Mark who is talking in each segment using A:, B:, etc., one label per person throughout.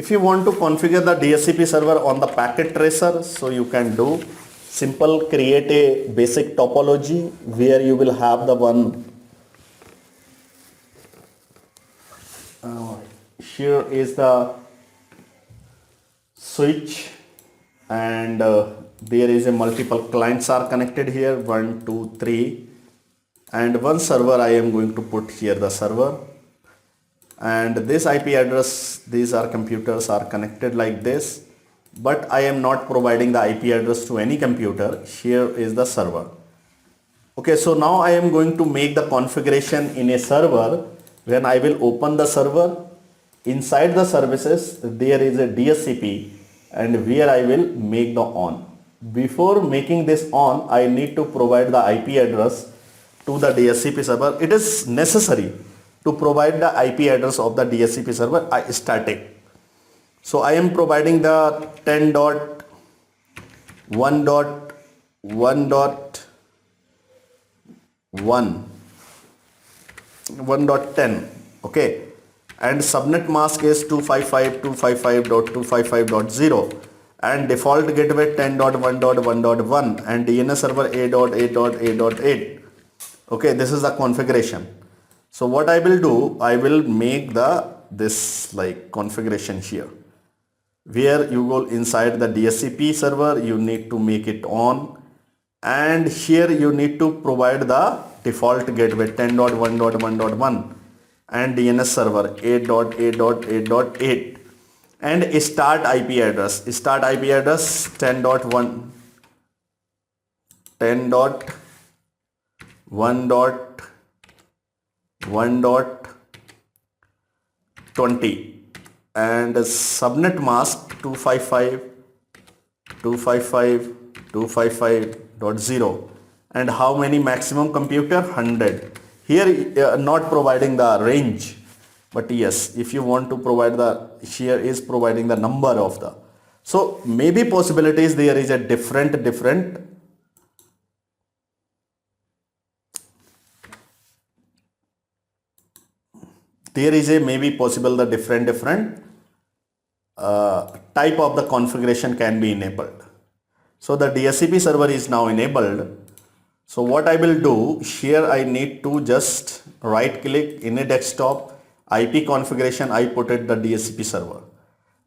A: If you want to configure the DHCP server on the packet tracer, so you can do simple, create a basic topology where you will have the one here is the switch, and there is a multiple clients are connected here, 1 2 3, and one server. I am going to put here the server, and this IP address, these are computers are connected like this, but I am not providing the IP address to any computer. Here is the server. Okay, so now I am going to make the configuration in a server. When I will open the server, inside the services there is a DHCP, and where I will make the on. Before making this on, I need to provide the IP address to the DHCP server. It is necessary to provide the IP address of the DHCP server static. So I am providing the 10.1.1.1.10, okay, and subnet mask is 255.255.255.0, and default gateway 10.1.1.1, and DNS server 8.8.8.8. okay, this is the configuration. So what I will do, I will make this like configuration here, where you go inside the DHCP server, you need to make it on, and here you need to provide the default gateway 10.1.1.1 and DNS server 8.8.8.8, and start IP address 10.1 10.1.1.20, and subnet mask 255.255.255.0, and how many maximum computer? 100. Here not providing the range, but yes, if you want to provide the, here is providing the number of the, so maybe possibilities there is a different there is a maybe possible the different type of the configuration can be enabled. So the DHCP server is now enabled. So what I will do here, I need to just right click in a desktop, IP configuration, I put it the DHCP server.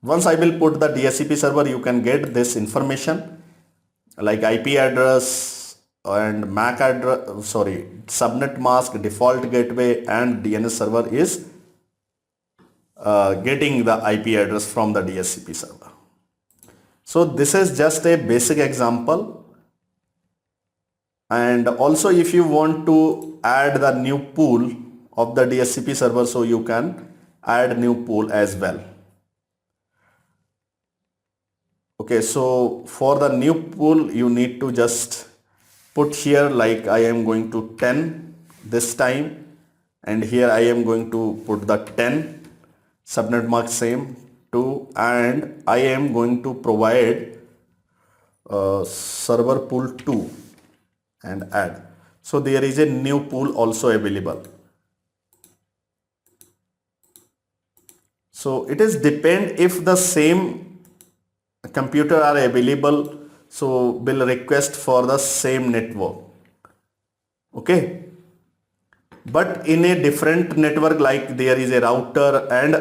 A: Once I will put the DHCP server, you can get this information like IP address and MAC address, subnet mask, default gateway, and DNS server is getting the IP address from the DHCP server. So this is just a basic example. And also if you want to add the new pool of the DHCP server, so you can add new pool as well. Okay, so for the new pool you need to just put here like I am going to 10 this time, and here I am going to put the 10, subnet mark same 2, and I am going to provide server pool 2 and add. So there is a new pool also available. So it is depend if the same computer are available, so will request for the same network. Okay, but in a different network, like there is a router, and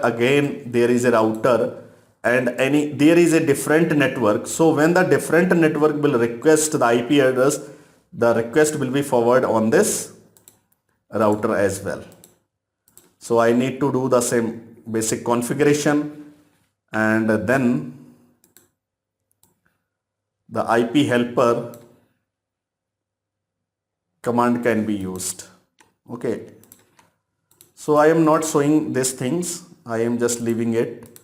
A: again there is a router, and there is a different network. So when the different network will request the IP address, the request will be forwarded on this router as well. So I need to do the same basic configuration, and then the IP helper command can be used. Okay, so I am not showing these things, I am just leaving it.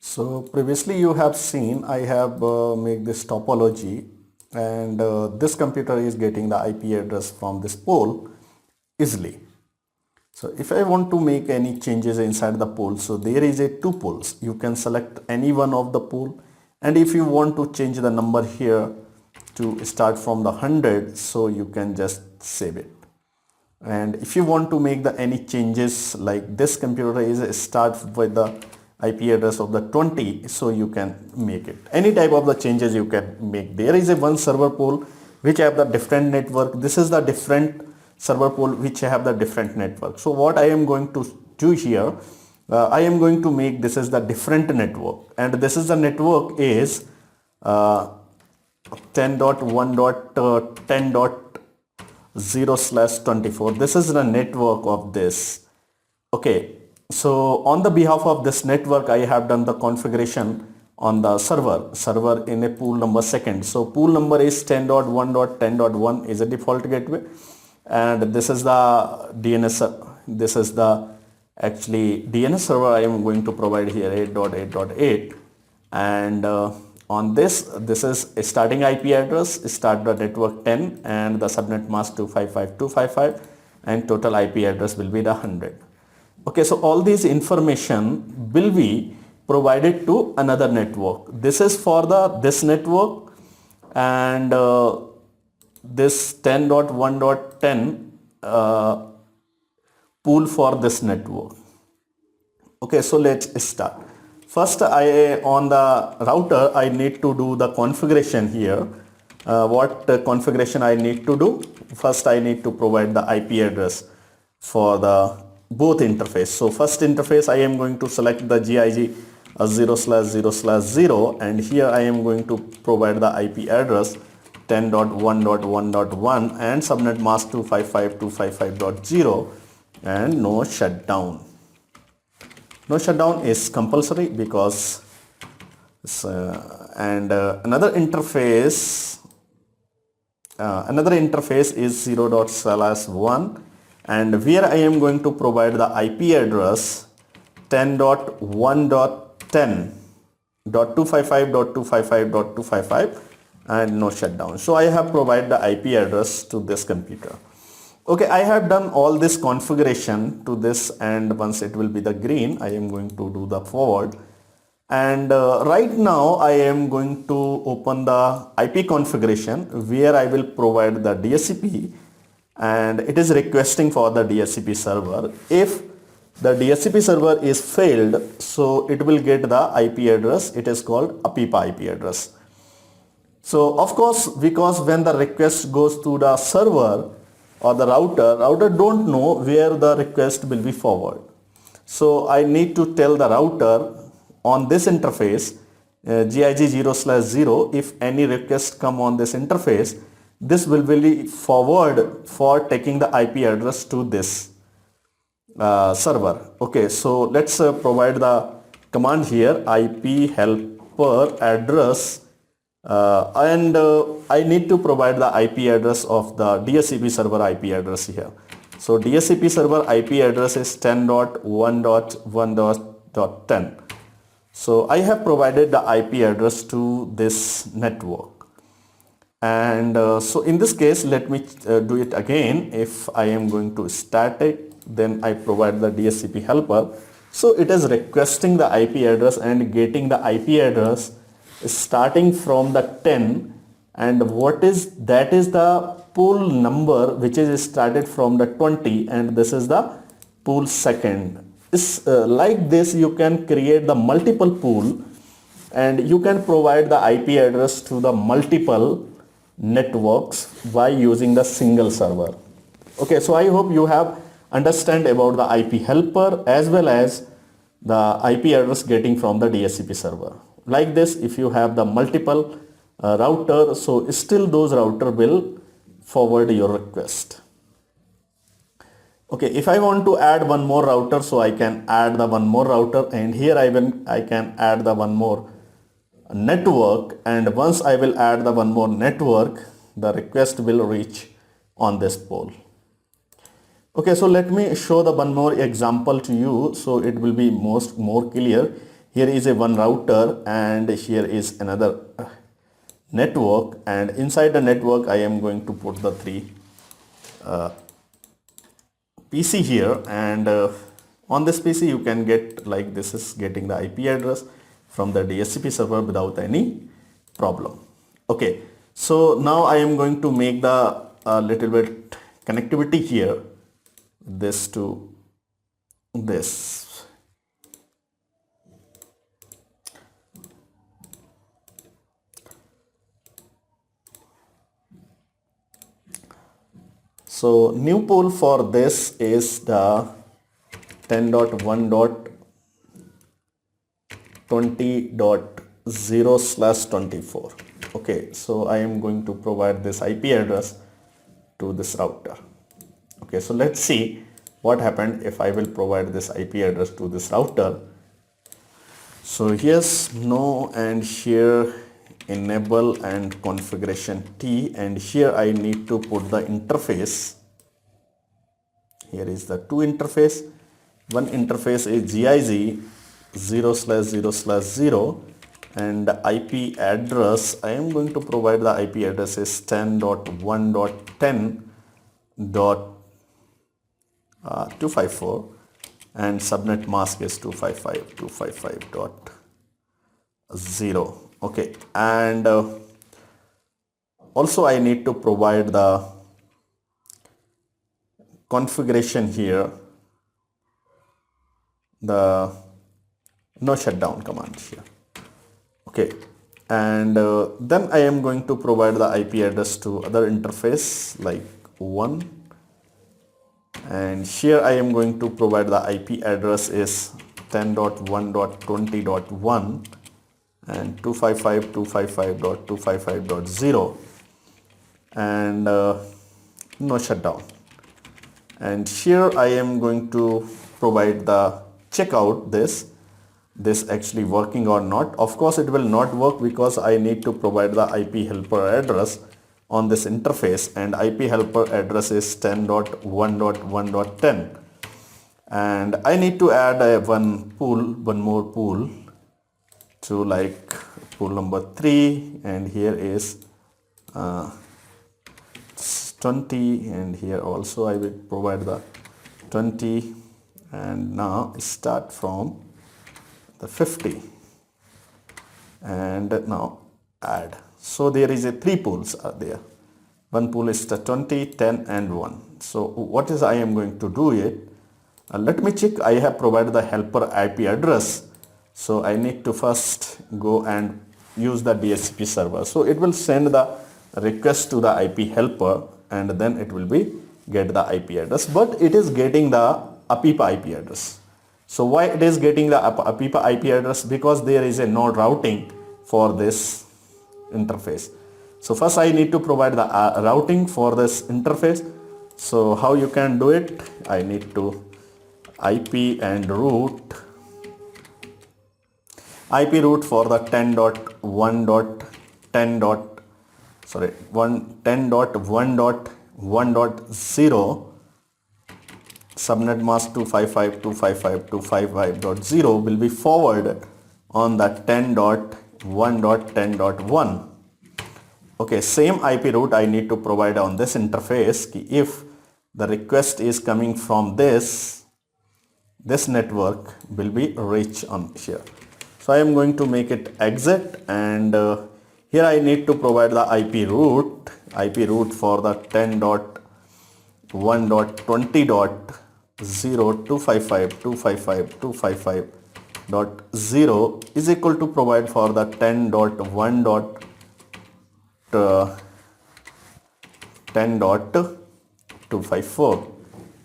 A: So previously you have seen I have made this topology, and this computer is getting the IP address from this pool easily. So if I want to make any changes inside the pool, so there is a 2 pools. You can select any one of the pool, and if you want to change the number here to start from the 100, so you can just save it. And if you want to make the any changes, like this computer is start with the IP address of the 20, so you can make it. Any type of the changes you can make. There is a one server pool which have the different network. This is the different server pool which have the different network. So what I am going to do here, I am going to make this is the different network, and this is the network is 10.1.10.0/24. This is the network of this. Okay, so on the behalf of this network, I have done the configuration on the server in a pool number second. So pool number is 10.1.10.1 is a default gateway, and this is the DNS. This is the actually DNS server I am going to provide here, 8.8.8, and on this is a starting IP address, start the network 10, and the subnet mask 255.255, and total IP address will be the 100. Okay, so all these information will be provided to another network. This is for this network, and this 10.1.10 pool for this network. Okay, so let's start. First, on the router, I need to do the configuration here. What configuration I need to do? First, I need to provide the IP address for the both interface. So first interface, I am going to select the GIG 0/0/0, and here I am going to provide the IP address 10.1.1.1 and subnet mask 255.255.0, and no shutdown. No shutdown is compulsory because another interface is 0./1, and where I am going to provide the IP address 10.1.10.255.255.255, and no shutdown. So I have provided the IP address to this computer. Okay, I have done all this configuration to this, and once it will be the green, I am going to do the forward. And right now I am going to open the IP configuration where I will provide the DHCP, and it is requesting for the DHCP server. If the DHCP server is failed, so it will get the IP address. It is called APIPA IP address. So of course, because when the request goes to the server or the router don't know where the request will be forwarded. So I need to tell the router on this interface, GIG 0/0, if any request come on this interface, this will be forward for taking the IP address to this server. Okay, so let's provide the command here, IP helper address, and I need to provide the IP address of the DHCP server IP address here. So DHCP server IP address is 10.1.1.10. So I have provided the IP address to this network, and so in this case, let me do it again. If I am going to static, then I provide the DHCP helper. So it is requesting the IP address and getting the IP address starting from the 10, and what is that is the pool number which is started from the 20, and this is the pool second. Like this you can create the multiple pool, and you can provide the IP address to the multiple networks by using the single server. Okay, so I hope you have understand about the IP helper as well as the IP address getting from the DHCP server. Like this, if you have the multiple router, so still those router will forward your request. Okay, if I want to add one more router, so I can add the one more router, and here I can add the one more network, and once I will add the one more network, the request will reach on this pole. Okay, so let me show the one more example to you, so it will be more clear. Here is a one router, and here is another network, and inside the network I am going to put the three PC here, and on this PC you can get like this is getting the IP address from the DHCP server without any problem. Okay, so now I am going to make the little bit connectivity here, this to this. So new pool for this is the 10.1.20.0/24. Okay, so I am going to provide this IP address to this router. Okay, so let's see what happened if I will provide this IP address to this router. So here's no, and here enable and configuration T, and here I need to put the interface. Here is the two interface. One interface is GIZ 0/0/0, and the IP address I am going to provide, the IP address is 10.1.10.254, and subnet mask is 255.255.0. Okay, and also I need to provide the configuration here, the no shutdown command here. Okay, and then I am going to provide the IP address to other interface like 1, and here I am going to provide the IP address is 10.1.20.1 and 255.255.255.0, and no shutdown. And here I am going to provide the check out this actually working or not. Of course it will not work because I need to provide the IP helper address on this interface, and IP helper address is 10.1.1.10, and I need to add one more pool to like pool number 3, and here is 20, and here also I will provide the 20, and now start from the 50, and now add. So there is a 3 pools are there. One pool is the 20, 10 and 1. So what is I am going to do it? Let me check. I have provided the helper IP address. So I need to first go and use the DHCP server. So it will send the request to the IP helper, and then it will be get the IP address, but it is getting the APIPA IP address. So why it is getting the APIPA IP address? Because there is a node routing for this interface. So first I need to provide the routing for this interface. So how you can do it? I need to IP and root. IP root for the 10.1.1.10.0 subnet mask 255.255.255.0 will be forwarded on the 10.1.10.1. Okay, same IP route I need to provide on this interface. If the request is coming from this network will be reach on here. So I am going to make it exit, and here I need to provide the IP route for the 10.1.20.0.255.255.255.0 is equal to provide for the 10.254.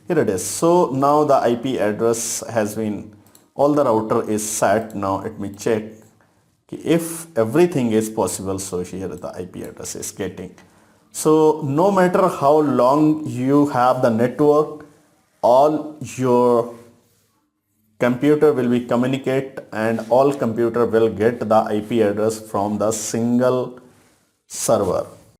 A: Here it is. So now the IP address has been, all the router is set. Now let me check if everything is possible. So here the IP address is getting. So no matter how long you have the network, all your computer will be communicate, and all computer will get the IP address from the single server.